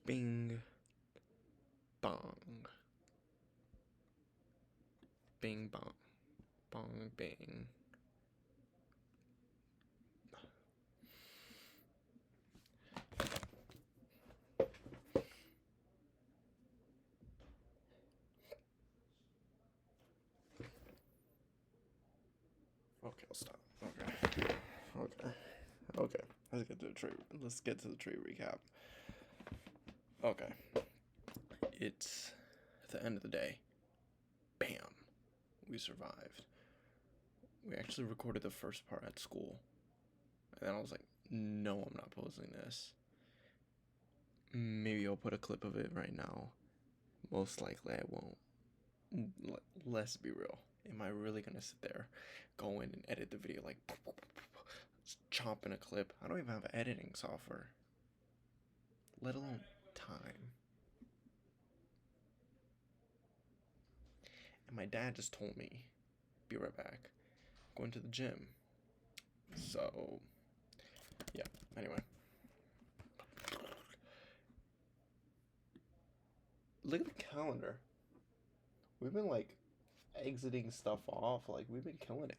Bing, bong. Bing, bong. Bong, bing. Okay, I'll stop. Okay. Let's get to the trade recap. Okay. It's at the end of the day. Bam. We survived. We actually recorded the first part at school. And then I was like, no, I'm not posting this. Maybe I'll put a clip of it right now. Most likely I won't. Let's be real. Am I really gonna sit there, go in and edit the video like chopping a clip? I don't even have editing software, let alone time. And my dad just told me, be right back. I'm going to the gym. So, yeah, anyway. Look at the calendar. We've been like exiting stuff off, like we've been killing it.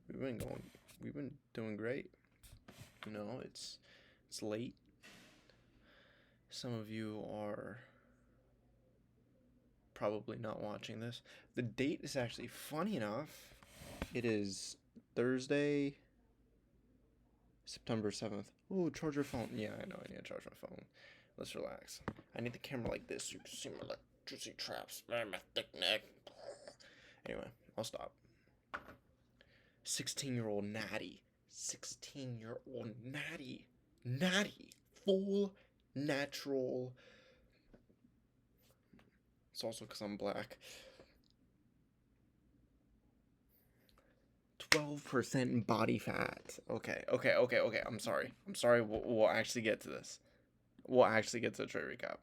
We've been doing great. You know, it's late. Some of you are probably not watching this. The date is actually funny enough. It is Thursday, September 7th. Oh, charge your phone. Yeah, I know. I need to charge my phone. Let's relax. I need the camera like this so you can see my electricity traps. My thick neck. Anyway, I'll stop. 16-year-old Natty. 16-year-old Natty. Natty. Full natural. It's also because I'm black. 12% body fat. Okay. I'm sorry. We'll actually get to this. We'll actually get to the trade recap.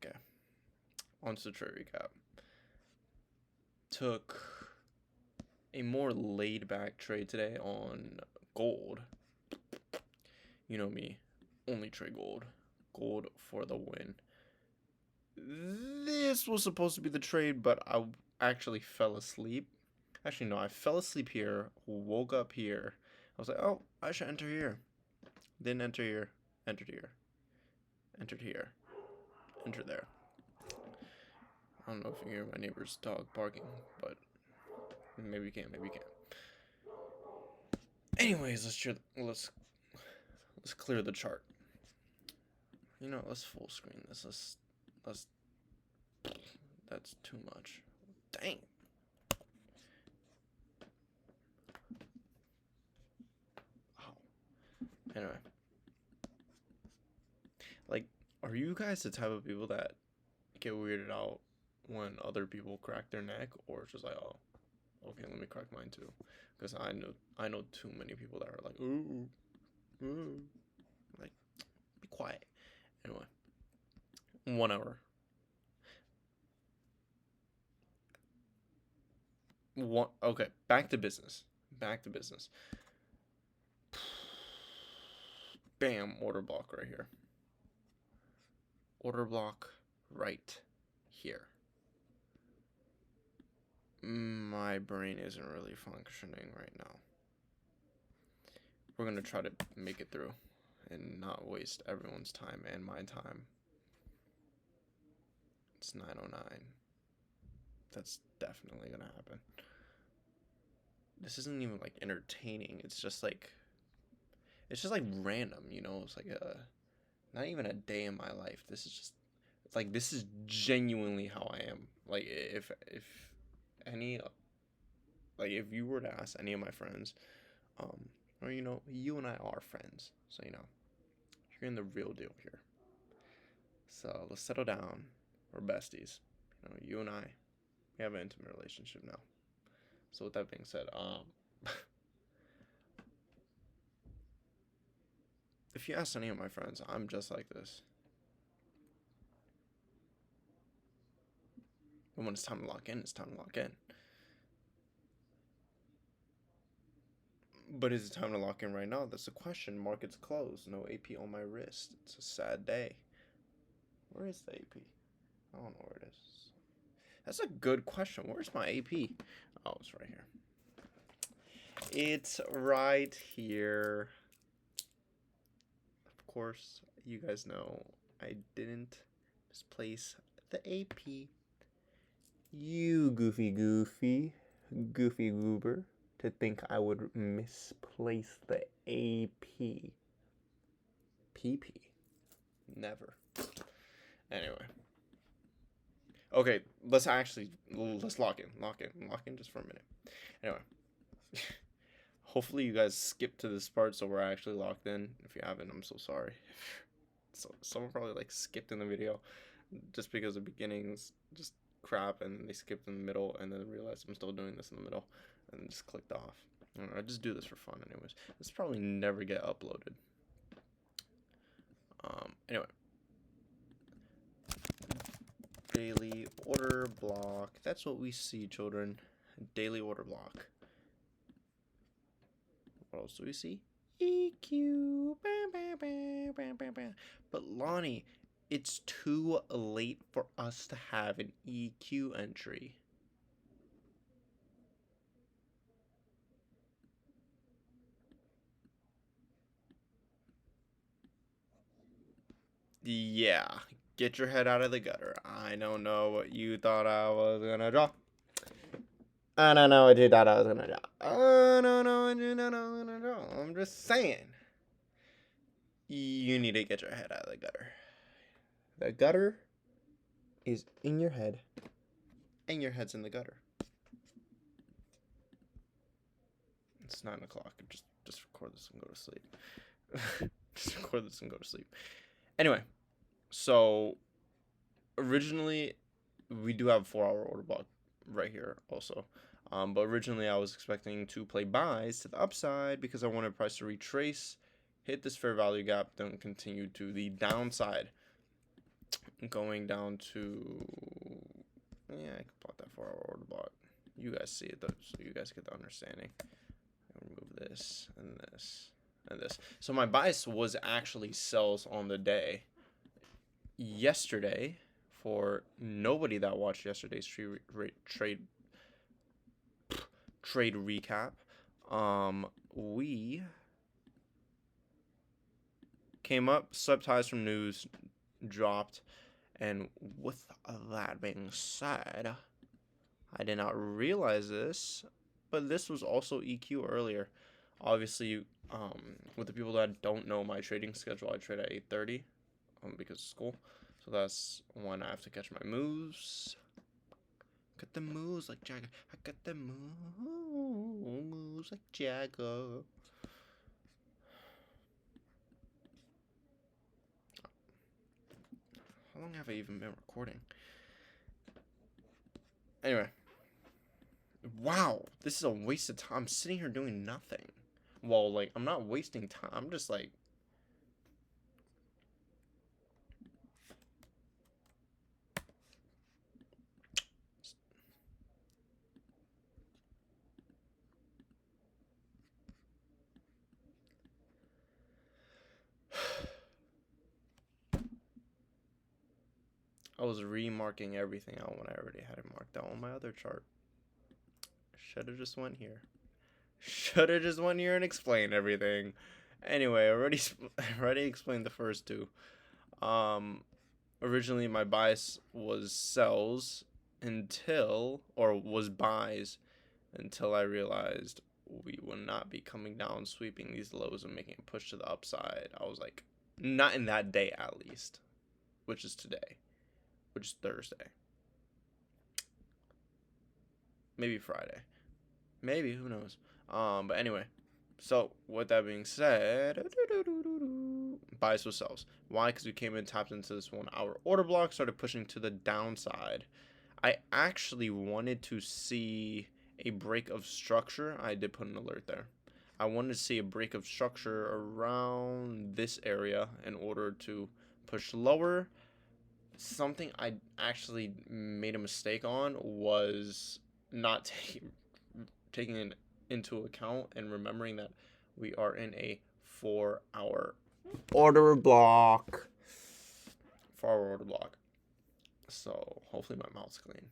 Okay. On to the trade recap. Took a more laid back trade today on gold. You know me. Only trade gold. Gold for the win. This was supposed to be the trade, but I actually fell asleep. Actually, no, I fell asleep here, woke up here. I was like, oh, I should enter here. Didn't enter here. Entered here. Entered here. Enter there. I don't know if you hear my neighbor's dog barking, but maybe you can, maybe you can't. Anyways, let's clear the chart. You know, let's full screen this. Let's that's too much. Dang. Wow. Anyway. Like, are you guys the type of people that get weirded out when other people crack their neck, or just like, oh, okay, let me crack mine too? Because I know too many people that are like, ooh, like, be quiet. Anyway, 1 hour. Okay, back to business. Bam, order block right here. Order block right here. My brain isn't really functioning right now. We're gonna try to make it through and not waste everyone's time and my time. It's 9:09. That's definitely gonna happen. This isn't even like entertaining. It's just like random, you know? It's like not even a day in my life. This is just, it's like, this is genuinely how I am. Like, if any, like, if you were to ask any of my friends, or, you know, you and I are friends, so, you know, you're in the real deal here. So let's settle down. We're besties. You know, you and I, we have an intimate relationship now. So with that being said, if you ask any of my friends, I'm just like this. And when it's time to lock in, it's time to lock in. But is it time to lock in right now? That's the question. Market's closed. No AP on my wrist. It's a sad day. Where is the AP? I don't know where it is. That's a good question. Where's my AP? Oh, it's right here. It's right here. Of course, you guys know I didn't misplace the AP. You goofy goober, to think I would misplace the AP. PP. Never. Anyway. Okay, let's lock in just for a minute. Anyway. Hopefully you guys skipped to this part so we're actually locked in. If you haven't, I'm so sorry. So someone probably like skipped in the video just because the beginning's just crap and they skipped in the middle and then realized I'm still doing this in the middle and just clicked off. I just do this for fun anyways. This probably never get uploaded. Anyway. Daily order block. That's what we see, children. Daily order block. What else do we see? EQ. But Lonnie, it's too late for us to have an EQ entry. Yeah, get your head out of the gutter. I don't know what you thought I was gonna draw. I don't know what you thought I was gonna draw. I don't know what you thought I was gonna draw. I'm just saying. You need to get your head out of the gutter. The gutter is in your head, and your head's in the gutter. It's 9 o'clock. Just record this and go to sleep. Just record this and go to sleep. Anyway, so originally we do have a 4-hour order block right here also. But originally I was expecting to play buys to the upside because I wanted price to retrace, hit this fair value gap, then continue to the downside. Going down to, yeah, I can plot that 4-hour order block. You guys see it though, so you guys get the understanding. I'll remove this and this and this. So my bias was actually sells on the day. Yesterday, for nobody that watched yesterday's trade recap, we came up, swept highs from news, dropped, and with that being said, I did not realize this, but this was also EQ earlier. Obviously, with the people that don't know my trading schedule, I trade at 8:30 because of school. So that's when I have to catch my moves. Got the moves like Jagger. I got the moves like Jagger. How long have I even been recording? Anyway. Wow, this is a waste of time. I'm sitting here doing nothing. Well, like, I'm not wasting time. I'm just like... I was remarking everything out when I already had it marked out on my other chart. Should have just went here. Should have just went here and explained everything. Anyway, I already explained the first two. Originally my bias was sells was buys until I realized we would not be coming down, sweeping these lows and making a push to the upside. I was like, not in that day at least, which is today, which is Thursday. Maybe Friday. Maybe, who knows. But anyway, so with that being said, buys with sells. Why? Because we came in, tapped into this 1-hour order block, started pushing to the downside. I actually wanted to see a break of structure. I did put an alert there. I wanted to see a break of structure around this area in order to push lower, something I actually made a mistake on was not taking it into account and remembering that we are in a 4-hour order block. 4-hour order block. So hopefully my mouth's clean.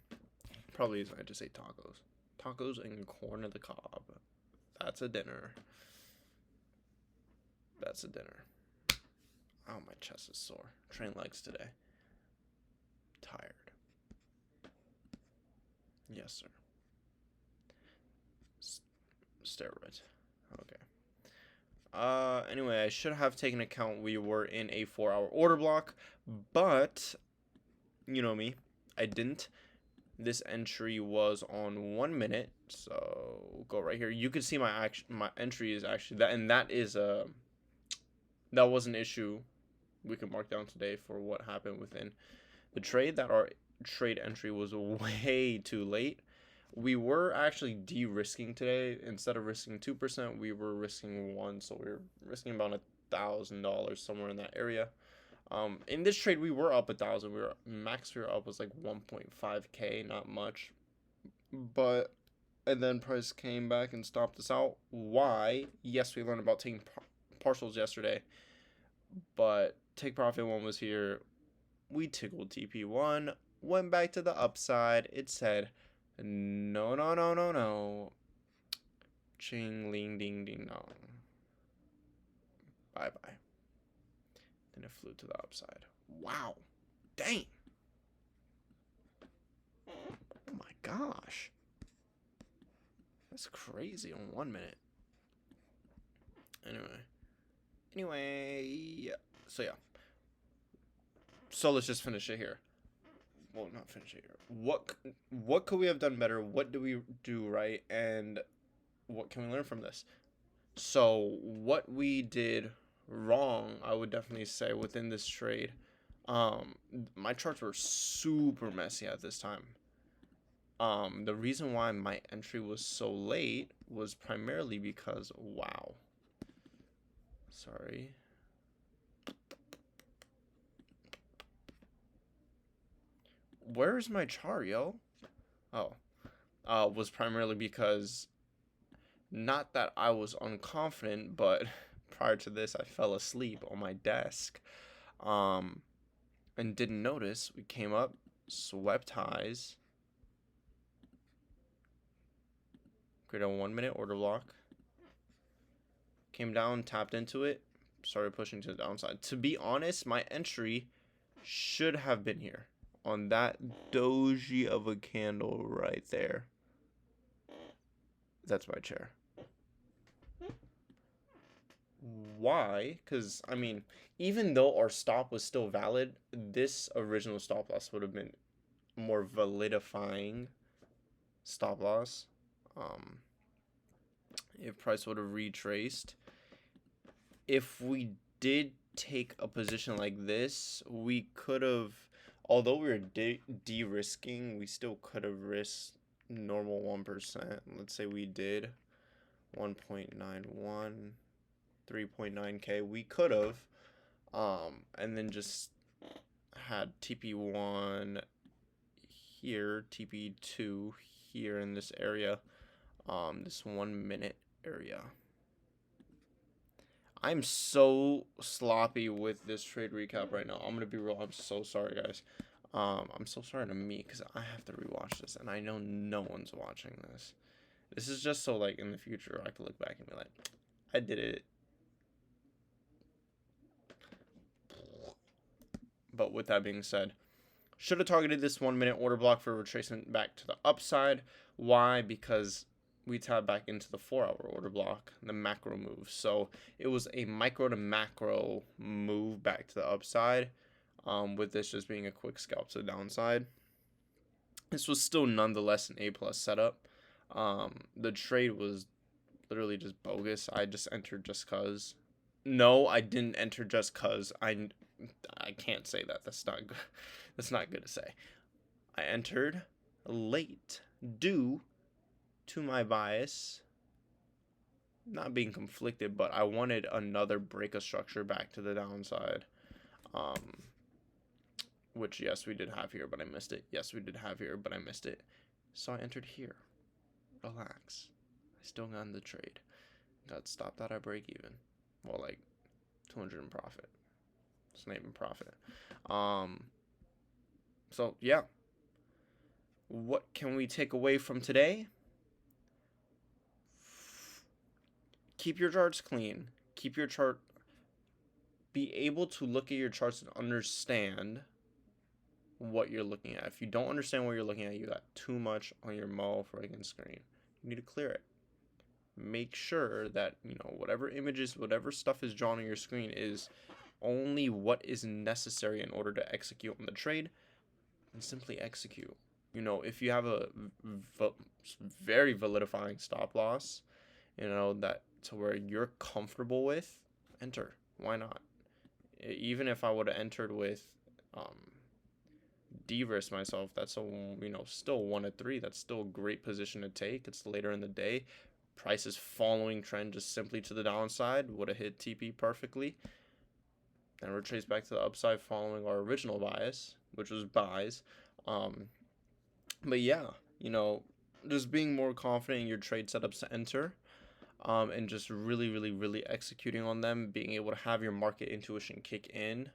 Probably is when I just ate tacos. Tacos and corn on the cob. That's a dinner. That's a dinner. Oh, my chest is sore. Train legs today. Tired. Yes, sir. Steroids. Okay. Anyway, I should have taken account we were in a 4-hour order block, but you know me, I didn't. This entry was on 1 minute, so go right here. You can see my entry is actually that, and that was an issue we could mark down today for what happened within the trade. That our trade entry was way too late. We were actually de-risking today. Instead of risking 2%, we were risking 1%, so we were risking about $1,000 somewhere in that area. In this trade, we were up 1,000. We were up was like 1.5K, not much. But and then price came back and stopped us out. Why? Yes, we learned about taking partials yesterday, but take profit one was here. We tickled TP1, went back to the upside. It said, no, no, no, no, no. Ching, ling, ding, ding, dong. Bye bye. Then it flew to the upside. Wow. Dang. Oh my gosh. That's crazy on 1 minute. Anyway. So yeah. So let's just finish it here. Well, not finish it here. What could we have done better? What do we do right? And what can we learn from this? So what we did wrong, I would definitely say within this trade, my charts were super messy at this time. The reason why my entry was so late was primarily because, wow. Sorry. Where is my chart, yo? Oh. Was primarily because, not that I was unconfident, but prior to this, I fell asleep on my desk. And didn't notice. We came up, swept highs. Created a 1 minute order block. Came down, tapped into it, started pushing to the downside. To be honest, my entry should have been here on that doji of a candle right there. That's my chair. Why? Because, I mean, even though our stop was still valid, this original stop loss would have been more validifying stop loss. If price would have retraced. If we did take a position like this, we could have, although we were de-risking, we still could have risked normal 1%. Let's say we did 1.91, 3.9K. We could have, and then just had TP1 here, TP2 here in this area, this 1 minute area. I'm so sloppy with this trade recap right now. I'm gonna be real. I'm so sorry, guys. I'm so sorry to me because I have to rewatch this, and I know no one's watching this. This is just so, like, in the future I can look back and be like, I did it. But with that being said, should have targeted this 1 minute order block for retracement back to the upside. Why? Because we tapped back into the 4-hour order block, the macro move. So it was a micro to macro move back to the upside, with this just being a quick scalp to the downside. This was still nonetheless an A+ setup. The trade was literally just bogus. I just entered just cause. No, I didn't enter just cause. I can't say that. That's not good. That's not good to say. I entered late due to my bias, not being conflicted, but I wanted another break of structure back to the downside. which, yes, we did have here, but I missed it. Yes, we did have here, but I missed it. So I entered here. Relax. I still got in the trade. Got stopped out at break even. Well, like 200 in profit. It's not even profit. So yeah. What can we take away from today? Keep your charts clean. Keep your chart. Be able to look at your charts and understand what you're looking at. If you don't understand what you're looking at, you got too much on your freaking screen. You need to clear it. Make sure that, whatever images, whatever stuff is drawn on your screen is only what is necessary in order to execute on the trade, and simply execute. If you have a very validifying stop loss, that to where you're comfortable with, enter. Why not? Even if I would have entered with de-risk myself, that's still 1 to 3. That's still a great position to take. It's later in the day. Price is following trend just simply to the downside. Would have hit TP perfectly. Then retrace back to the upside following our original bias, which was buys. But yeah, just being more confident in your trade setups to enter. And just really, really, really executing on them, being able to have your market intuition kick in,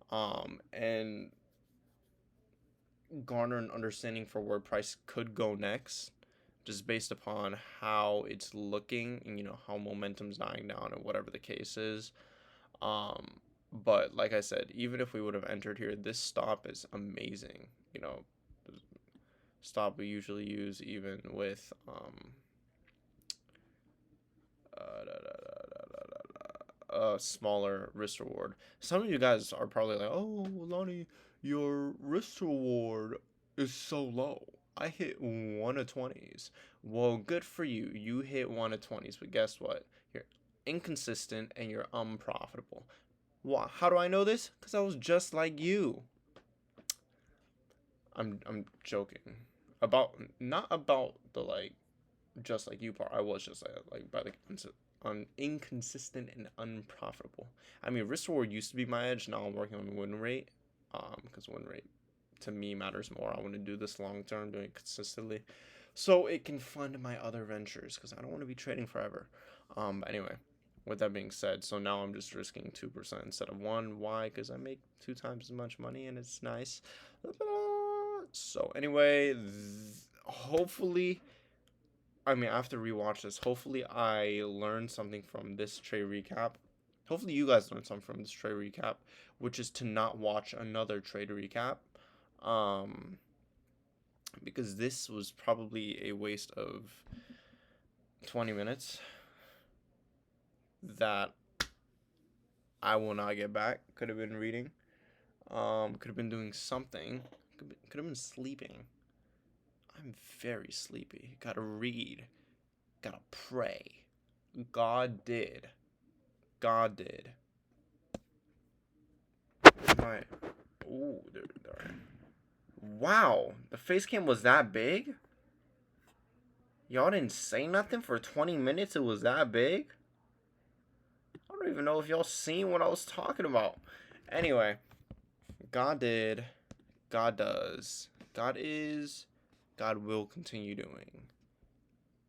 and garner an understanding for where price could go next, just based upon how it's looking and how momentum's dying down and whatever the case is. But like I said, even if we would have entered here, this stop is amazing. Stop we usually use even with smaller risk reward. Some of you guys are probably like, oh, Lonnie, your risk reward is so low. I hit 1 of 20s. Well, good for you. You hit 1 of 20s, but guess what? You're inconsistent and you're unprofitable. Why? How do I know this? Because I was just like you. I'm joking. Not about the just like you part. I was just like by the inconsistent and unprofitable. I mean, risk reward used to be my edge. Now I'm working on win rate, because win rate to me matters more. I want to do this long term, doing it consistently, so it can fund my other ventures. Because I don't want to be trading forever. But anyway, with that being said, so now I'm just risking 2% instead of 1. Why? Because I make 2 times as much money and it's nice. So anyway, hopefully. I mean, I have to rewatch this. Hopefully, I learned something from this trade recap. Hopefully, you guys learned something from this trade recap, which is to not watch another trade recap. Because this was probably a waste of 20 minutes that I will not get back. Could have been reading. Could have been doing something. Could have been sleeping. I'm very sleepy. Gotta read. Gotta pray. God did. God did. My. Ooh, there. Wow, the face cam was that big? Y'all didn't say nothing for 20 minutes? It was that big? I don't even know if y'all seen what I was talking about. Anyway, God did. God does. God is. God will continue doing.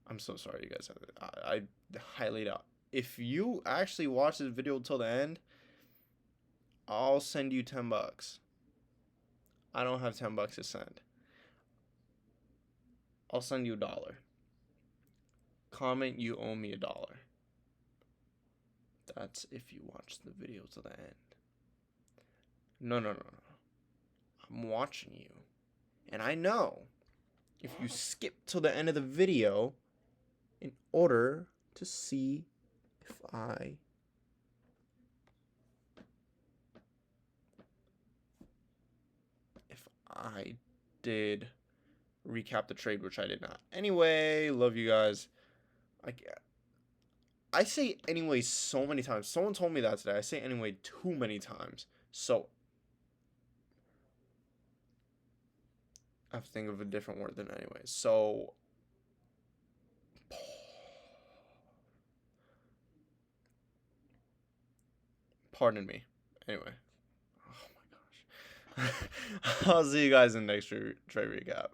I'm so sorry, you guys. I highly doubt. If you actually watch this video till the end, I'll send you $10. I don't have $10 to send. I'll send you $1. Comment, you owe me $1. That's if you watch the video till the end. No. I'm watching you. And I know if you skip till the end of the video in order to see if I did recap the trade, which I did not. Anyway, love you guys. I say anyway so many times. Someone told me that today. I say anyway too many times. So I have to think of a different word than anyway. So pardon me. Anyway. Oh my gosh. I'll see you guys in the next trade recap.